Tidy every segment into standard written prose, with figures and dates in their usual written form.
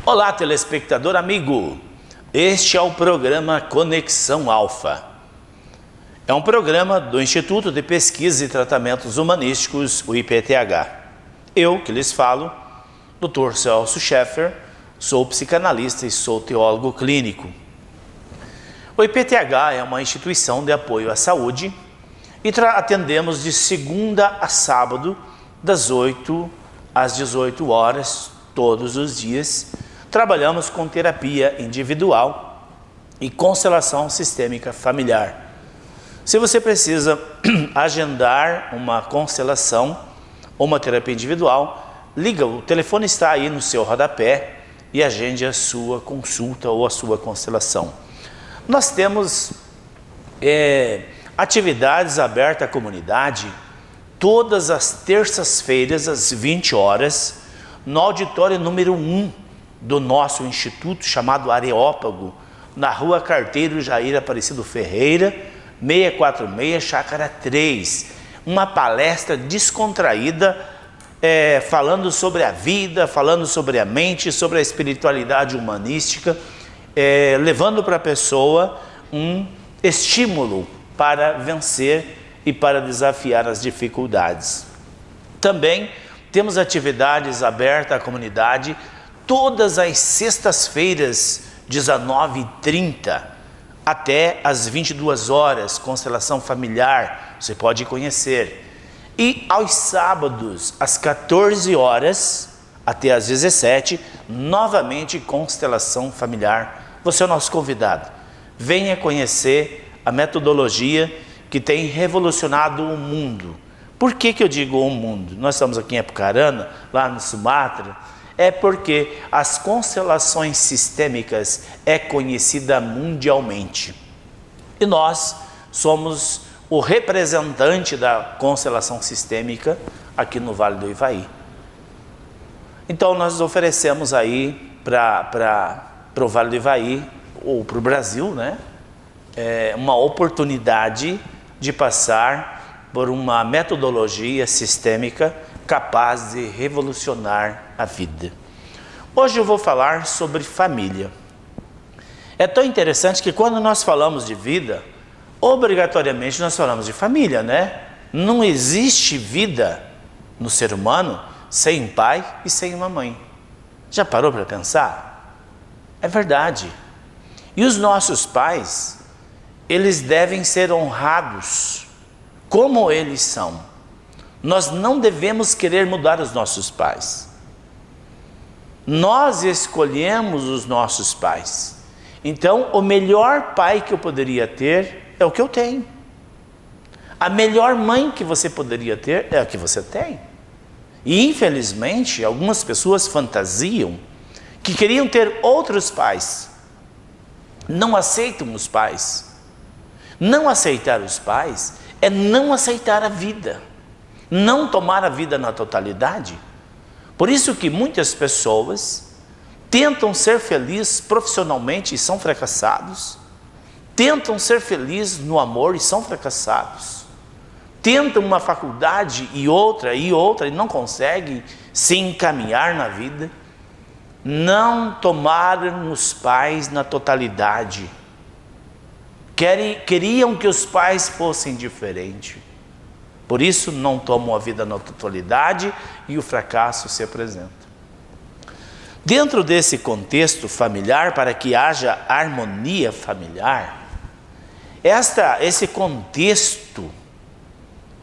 Olá, telespectador amigo. Este é o programa Conexão Alfa. É um programa do Instituto de Pesquisa e Tratamentos Humanísticos, o IPTH. Eu que lhes falo, Dr. Celso Schaeffer, sou psicanalista e sou teólogo clínico. O IPTH é uma instituição de apoio à saúde e atendemos de segunda a sábado, das 8 às 18 horas, todos os dias. Trabalhamos com terapia individual e constelação sistêmica familiar. Se você precisa agendar uma constelação ou uma terapia individual, liga, o telefone está aí no seu rodapé e agende a sua consulta ou a sua constelação. Nós temos atividades abertas à comunidade todas as terças-feiras às 20 horas no auditório número 1 do nosso instituto, chamado Areópago, na rua Carteiro Jair Aparecido Ferreira, 646, Chácara 3. Uma palestra descontraída, falando sobre a vida, falando sobre a mente, sobre a espiritualidade humanística, levando para a pessoa um estímulo para vencer e para desafiar as dificuldades. Também temos atividades abertas à comunidade todas as sextas-feiras, 19h30, até às 22 horas, constelação familiar, você pode conhecer. E aos sábados, às 14 horas, até às 17h, novamente constelação familiar. Você é o nosso convidado. Venha conhecer a metodologia que tem revolucionado o mundo. Por que eu digo o mundo? Nós estamos aqui em Apucarana, lá no Sumatra, é porque as constelações sistêmicas é conhecida mundialmente. E nós somos o representante da constelação sistêmica aqui no Vale do Ivaí. Então nós oferecemos aí para o Vale do Ivaí, ou para o Brasil, né? Uma oportunidade de passar por uma metodologia sistêmica capaz de revolucionar a vida. Hoje eu vou falar sobre família. É tão interessante que quando nós falamos de vida, obrigatoriamente nós falamos de família, né? Não existe vida no ser humano sem um pai e sem uma mãe. Já parou para pensar? É verdade. E os nossos pais, eles devem ser honrados como eles são. Nós não devemos querer mudar os nossos pais. Nós escolhemos os nossos pais. Então, o melhor pai que eu poderia ter é o que eu tenho. A melhor mãe que você poderia ter é a que você tem. E, infelizmente, algumas pessoas fantasiam que queriam ter outros pais. Não aceitam os pais. Não aceitar os pais é não aceitar a vida, não tomar a vida na totalidade. Por isso que muitas pessoas tentam ser felizes profissionalmente e são fracassados, tentam ser felizes no amor e são fracassados, tentam uma faculdade e outra e não conseguem se encaminhar na vida, não tomaram os pais na totalidade. Queriam que os pais fossem diferentes. Por isso não tomam a vida na totalidade e o fracasso se apresenta. Dentro desse contexto familiar, para que haja harmonia familiar, esse contexto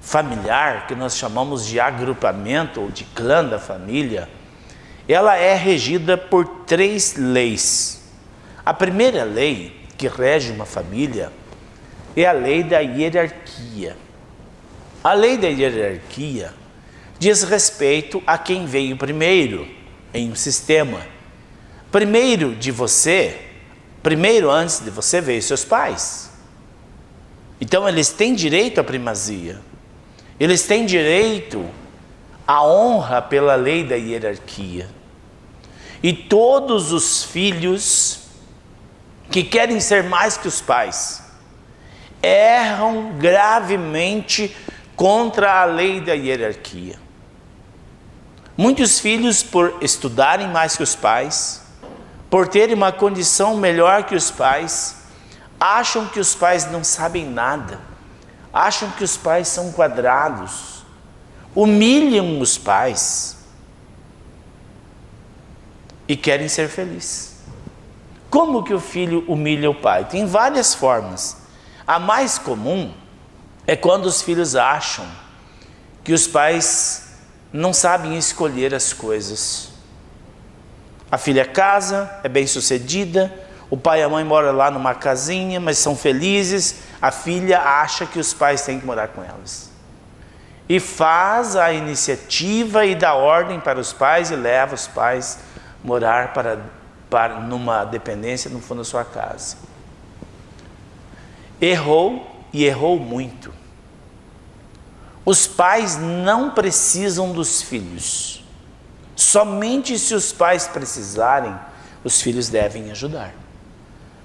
familiar, que nós chamamos de agrupamento ou de clã da família, ela é regida por 3 leis. A primeira lei que rege uma família é a lei da hierarquia. A lei da hierarquia diz respeito a quem veio primeiro em um sistema. Primeiro antes de você veio seus pais. Então eles têm direito à primazia. Eles têm direito à honra pela lei da hierarquia. E todos os filhos que querem ser mais que os pais erram gravemente contra a lei da hierarquia. Muitos filhos, por estudarem mais que os pais, por terem uma condição melhor que os pais, acham que os pais não sabem nada, acham que os pais são quadrados, humilham os pais e querem ser felizes. Como que o filho humilha o pai? Tem várias formas. A mais comum é quando os filhos acham que os pais não sabem escolher as coisas. A filha casa, é bem-sucedida, o pai e a mãe moram lá numa casinha, mas são felizes. A filha acha que os pais têm que morar com elas. E faz a iniciativa e dá ordem para os pais e leva os pais morar numa dependência no fundo da sua casa. Errou e errou muito. Os pais não precisam dos filhos. Somente se os pais precisarem, os filhos devem ajudar.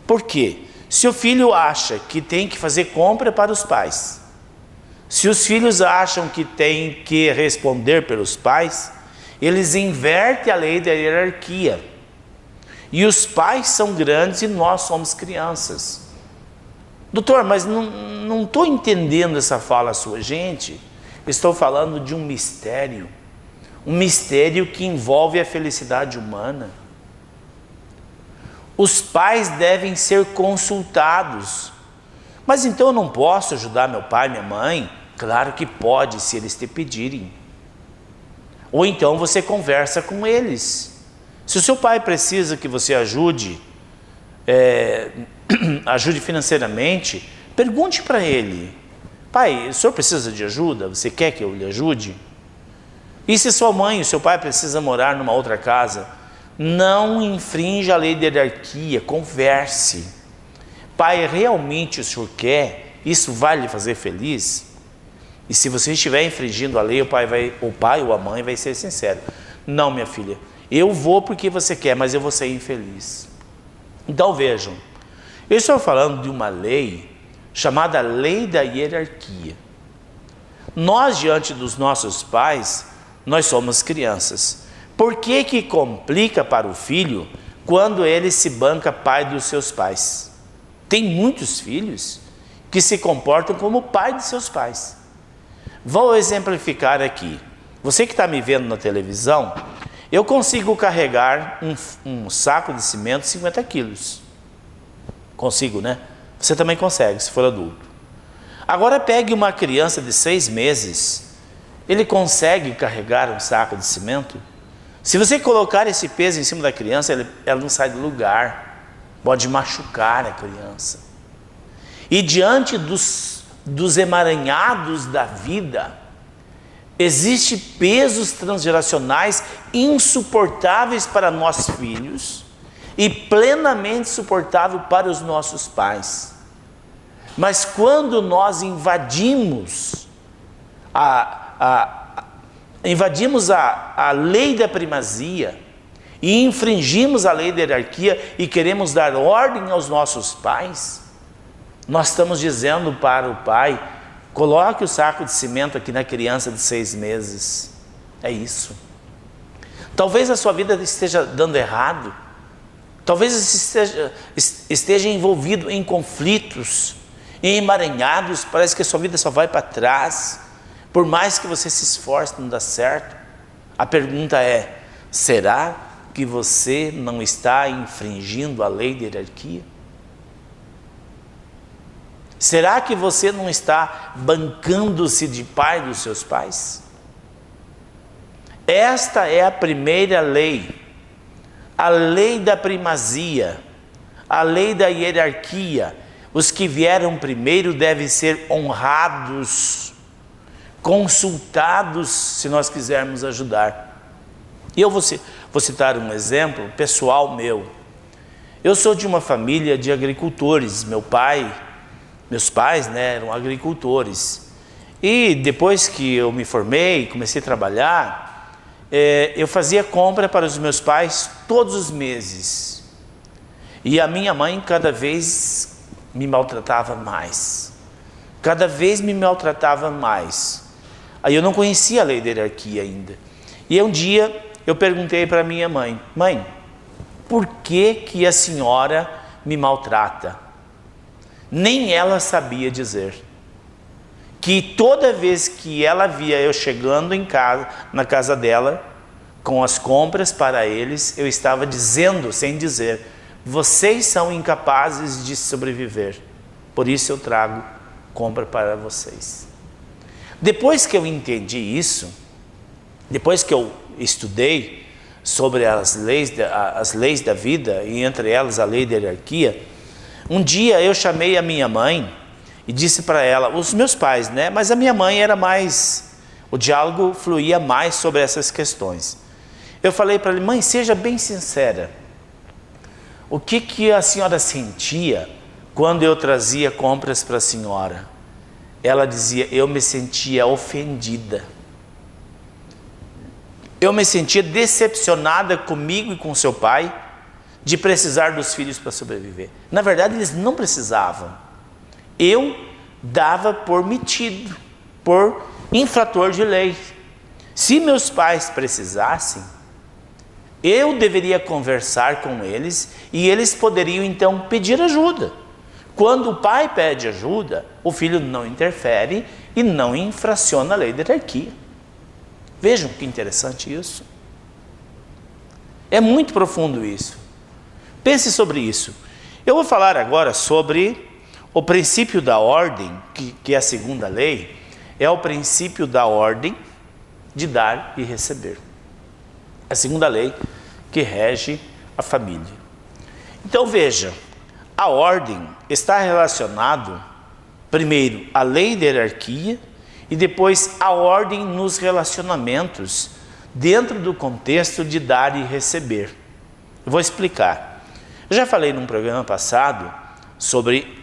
Por quê? Se o filho acha que tem que fazer compra para os pais, se os filhos acham que tem que responder pelos pais, eles invertem a lei da hierarquia. E os pais são grandes e nós somos crianças. Doutor, mas não estou entendendo essa fala sua. Gente, estou falando de um mistério que envolve a felicidade humana. Os pais devem ser consultados. Mas então eu não posso ajudar meu pai, minha mãe? Claro que pode, se eles te pedirem. Ou então você conversa com eles. Se o seu pai precisa que você ajude, ajude financeiramente, pergunte para ele: pai, o senhor precisa de ajuda? Você quer que eu lhe ajude? E se sua mãe e seu pai precisam morar numa outra casa, não infrinja a lei da hierarquia, converse. Pai, realmente o senhor quer? Isso vai lhe fazer feliz? E se você estiver infringindo a lei, o pai ou a mãe vai ser sincero: não, minha filha, eu vou porque você quer, mas eu vou ser infeliz. Então vejam, eu estou falando de uma lei chamada lei da hierarquia. Nós, diante dos nossos pais, nós somos crianças. Por que que complica para o filho quando ele se banca pai dos seus pais? Tem muitos filhos que se comportam como pai de seus pais. Vou exemplificar aqui. Você que está me vendo na televisão, eu consigo carregar um saco de cimento 50 quilos. Consigo, né? Você também consegue, se for adulto. Agora pegue uma criança de 6 meses. Ele consegue carregar um saco de cimento? Se você colocar esse peso em cima da criança, ela não sai do lugar. Pode machucar a criança. E diante dos emaranhados da vida, existem pesos transgeracionais insuportáveis para nossos filhos e plenamente suportável para os nossos pais. Mas quando nós invadimos a lei da primazia e infringimos a lei da hierarquia e queremos dar ordem aos nossos pais, nós estamos dizendo para o pai: coloque o saco de cimento aqui na criança de 6 meses. É isso. Talvez a sua vida esteja dando errado. Talvez esteja envolvido em conflitos, em emaranhados. Parece que a sua vida só vai para trás. Por mais que você se esforce, não dá certo. A pergunta é: será que você não está infringindo a lei da hierarquia? Será que você não está bancando-se de pai dos seus pais? Esta é a primeira lei, a lei da primazia, a lei da hierarquia. Os que vieram primeiro devem ser honrados, consultados, se nós quisermos ajudar. E eu vou citar um exemplo pessoal meu. Eu sou de uma família de agricultores. Meus pais, né, eram agricultores. E depois que eu me formei, comecei a trabalhar, eu fazia compra para os meus pais todos os meses. E a minha mãe cada vez me maltratava mais. Cada vez me maltratava mais. Aí eu não conhecia a lei da hierarquia ainda. E um dia eu perguntei para minha mãe: mãe, por que que a senhora me maltrata? Nem ela sabia dizer. Que toda vez que ela via eu chegando em casa, na casa dela, com as compras para eles, eu estava dizendo, sem dizer, vocês são incapazes de sobreviver, por isso eu trago compra para vocês. Depois que eu entendi isso, depois que eu estudei sobre as leis da vida, e entre elas a lei da hierarquia, um dia eu chamei a minha mãe e disse para ela, os meus pais, né? Mas a minha mãe era mais, o diálogo fluía mais sobre essas questões. Eu falei para ela, mãe, seja bem sincera, o que que a senhora sentia quando eu trazia compras para a senhora? Ela dizia, eu me sentia ofendida. Eu me sentia decepcionada comigo e com seu pai de precisar dos filhos para sobreviver. Na verdade, eles não precisavam. Eu dava por metido, por infrator de lei. Se meus pais precisassem, eu deveria conversar com eles e eles poderiam então pedir ajuda. Quando o pai pede ajuda, o filho não interfere e não infraciona a lei da hierarquia. Vejam que interessante isso. É muito profundo isso. Pense sobre isso. Eu vou falar agora sobre o princípio da ordem, que é a segunda lei, é o princípio da ordem de dar e receber. A segunda lei que rege a família. Então veja, a ordem está relacionado, primeiro, à lei da hierarquia e depois a ordem nos relacionamentos dentro do contexto de dar e receber. Eu vou explicar. Eu já falei num programa passado sobre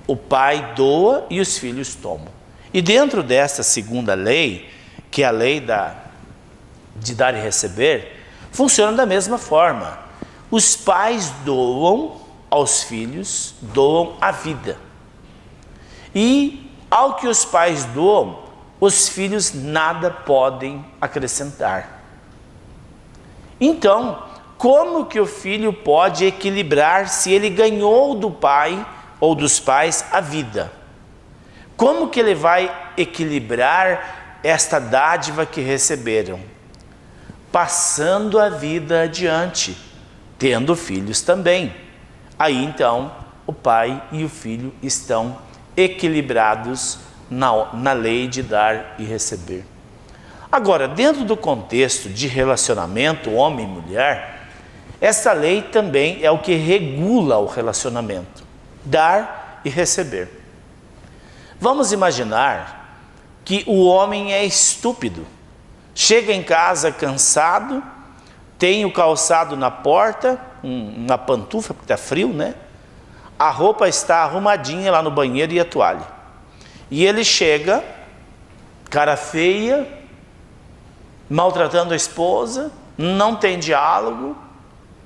o pai doa e os filhos tomam. E dentro dessa segunda lei, que é a lei de dar e receber, funciona da mesma forma. Os pais doam aos filhos, doam a vida. E ao que os pais doam, os filhos nada podem acrescentar. Então, como que o filho pode equilibrar se ele ganhou do pai ou dos pais a vida? Como que ele vai equilibrar esta dádiva que receberam? Passando a vida adiante, tendo filhos também. Aí então, o pai e o filho estão equilibrados na lei de dar e receber. Agora, dentro do contexto de relacionamento homem e mulher, essa lei também é o que regula o relacionamento, dar e receber. Vamos imaginar que o homem é estúpido, chega em casa cansado, tem o calçado na porta, uma pantufa, porque está frio, né? A roupa está arrumadinha lá no banheiro e a toalha. E ele chega, cara feia, maltratando a esposa, não tem diálogo,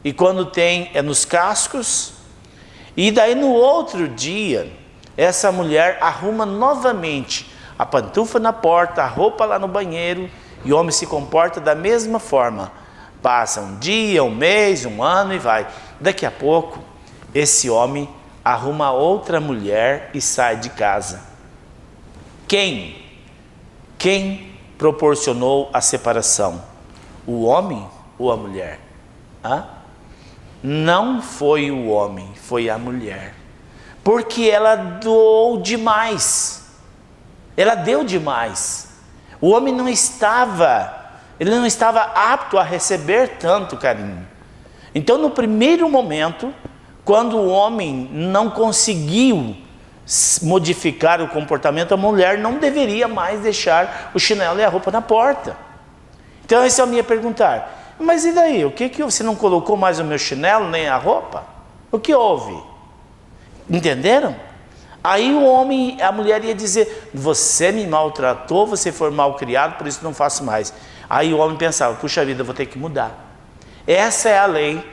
e quando tem é nos cascos. E daí no outro dia, essa mulher arruma novamente a pantufa na porta, a roupa lá no banheiro, e o homem se comporta da mesma forma. Passa um dia, um mês, um ano e vai. Daqui a pouco, esse homem arruma outra mulher e sai de casa. Quem proporcionou a separação? O homem ou a mulher? Não foi o homem, foi a mulher. Porque ela doou demais. Ela deu demais. O homem não estava apto a receber tanto carinho. Então, no primeiro momento, quando o homem não conseguiu modificar o comportamento, a mulher não deveria mais deixar o chinelo e a roupa na porta. Então, esse é o me perguntar, mas e daí? O que você não colocou mais o meu chinelo nem a roupa? O que houve? Entenderam? Aí o homem, a mulher ia dizer, você me maltratou, você foi mal criado, por isso não faço mais. Aí o homem pensava, puxa vida, eu vou ter que mudar. Essa é a lei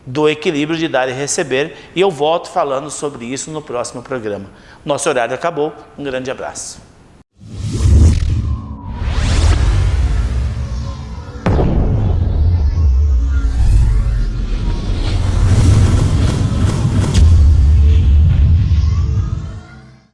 do equilíbrio de dar e receber, e eu volto falando sobre isso no próximo programa. Nosso horário acabou, um grande abraço.